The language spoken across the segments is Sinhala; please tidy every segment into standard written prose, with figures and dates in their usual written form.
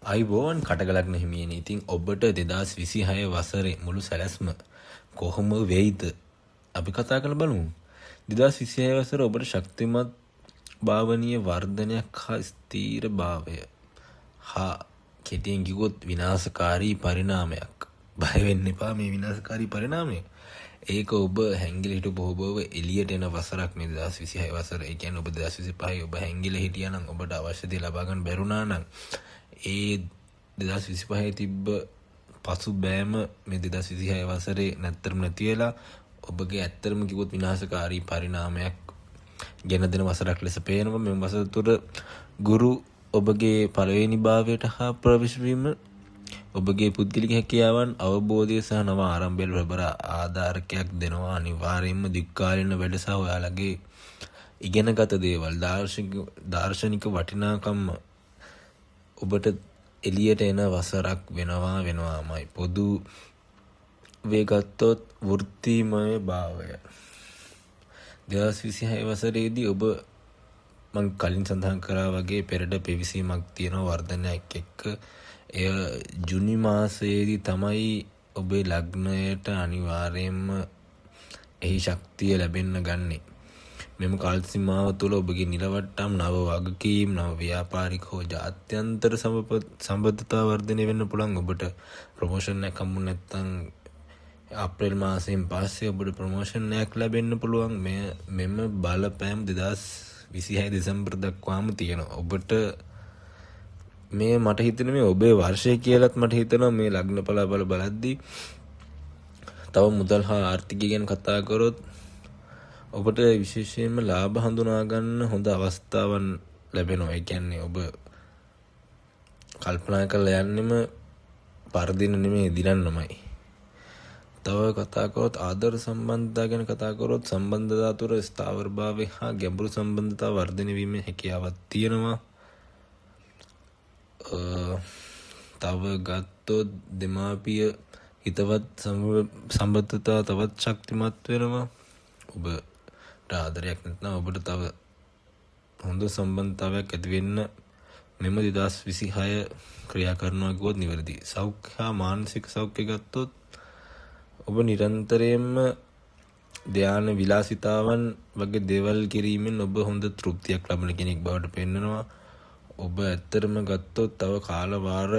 අයිබෝන් කටගලක්න හිමියෙන් ඉතින් ඔබට 2026 වසරේ මුළු සැලැස්ම කොහොම වෙයිද අපි කතා කළ බලමු. 2026 වසර ඔබට ශක්තිමත් භාවනීය වර්ධනයක් හා ස්ථීර භාවය හා කෙටියෙන් කිව්වොත් විනාශකාරී පරිණාමයක්. බය වෙන්න එපා මේ විනාශකාරී පරිණාමය. ඒක ඔබ හැංගිලා හිටපු ඔබව එළියට එන වසරක් මේ 2026 වසර. ඒ කියන්නේ ඔබ 2025 ඔබ හැංගිලා හිටියා නම් ඔබට අවශ්‍ය දේ ලබා ගන්න බැරුණා නම් ඒ 2025 තිබ්බ පසු බෑම මේ 2026 වසරේ නැත්තරම නැති වෙලා ඔබගේ ඇත්තරම කිව්වොත් විනාශකාරී පරිණාමයක් ගෙන දෙන වසරක් ලෙස පේනවා. මේ වසර තුර ගුරු ඔබගේ පළවෙනි භාවයට හා ප්‍රවේශ වීම ඔබගේ පුද්ගලික හැකියාවන් අවබෝධය සහ නව ආරම්භවල ප්‍රබල ආධාරකයක් දෙනවා. අනිවාර්යයෙන්ම දික්කාලීන වැඩ සහ ඔයාලගේ ඉගෙනගත දේවල් දාර්ශනික වටිනාකම් ඔබට එළියට එන වසරක් වෙනවාමයි. පොදු වේගත්තොත් වෘත්තිමය භාවය 2026 වසරේදී ඔබ මම කලින් සඳහන් කරා වගේ පෙරට පිවිසීමක් තියෙන වර්ධනයක් එක්ක එය ජුනි මාසයේදී තමයි ඔබේ ලග්නයට අනිවාර්යයෙන්ම එහි ශක්තිය ලැබෙන්න ගන්නේ. මෙම කාල සීමාව තුළ ඔබගේ නිලවට්ටම් නව වගකීම් නව ව්‍යාපාරික හෝ ජාත්‍යන්තර සම්බන්ධතා වර්ධනය වෙන්න පුළුවන්. ඔබට ප්‍රොමෝෂන් එකක් හම්බුනේ නැත්නම් අප්‍රේල් මාසයෙන් පස්සේ ඔබට ප්‍රොමෝෂන් එකක් ලැබෙන්න පුළුවන්. මෙම බලපෑම් 2026 දෙසැම්බර් දක්වාම තියෙනවා. ඔබට මේ මට හිතෙන මේ ඔබේ වර්ෂය කියලාත් මට හිතෙනවා මේ ලග්න පලාබල බලද්දී තව මුදල් හා ආර්ථිකය ගැන කතා කරොත් ඔබට විශේෂයෙන්ම ලාභ හඳුනා ගන්න හොඳ අවස්ථාවන් ලැබෙනවා. ඒ කියන්නේ ඔබ කල්පනා කරලා යන්නෙම පරදින නෙමෙයි දිනන්නමයි. තව කතා කරොත් ආදර සම්බන්ධතා ගැන කතා කරොත් සම්බන්ධතා තුර ස්ථාවරභාවය හා ගැඹුරු සම්බන්ධතා වර්ධනය වීමේ හැකියාවක් තියෙනවා. තව ගත්තොත් දෙමාපිය හිතවත් සම්බන්ධතා තවත් ශක්තිමත් වෙනවා. ඔබට ආදරයක් නැත්නම් ඔබට තව හොඳ සම්බන්ධතාවයක් ඇති වෙන්න මෙම 2026 ක්‍රියා කරනවා කිව්වොත් නිවැරදි. සෞඛ්‍ය හා මානසික සෞඛ්‍ය ගත්තොත් ඔබ නිරන්තරයෙන්ම ධ්‍යාන විලාසිතාවන් වගේ දේවල් කිරීමෙන් ඔබ හොඳ තෘප්තියක් ලබන කෙනෙක් බවට පෙන්වනවා. ඔබ ඇත්තටම ගත්තොත් තව කාල වාර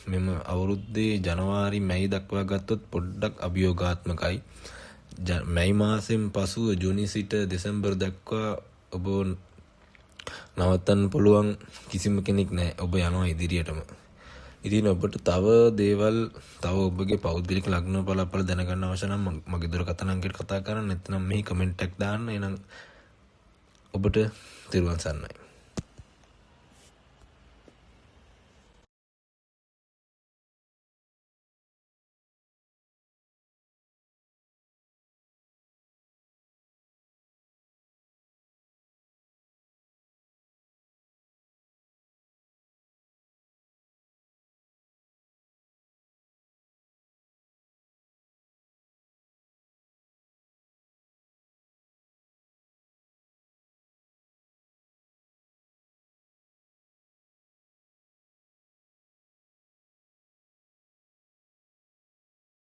මෙම අවුරුද්දේ ජනවාරි මැයි දක්වා ගත්තොත් පොඩ්ඩක් අභියෝගාත්මකයි. මැයි මාසෙන් පසුව ජූනි සිට දෙසැම්බර් දක්වා ඔබ නවත්තන්න පුළුවන් කිසිම කෙනෙක් නැහැ. ඔබ යනවා ඉදිරියටම. ඉතින් ඔබට තව දේවල් තව ඔබගේ පෞද්ගලික ලග්න බලාපල දැනගන්න අවශ්‍ය නම් මගේ දුරකථන අංකයට කතා කරන්න. නැත්නම් මෙහි කමෙන්ට් එකක් දාන්න. එහෙනම් ඔබට තෙරුවන් සරණයි.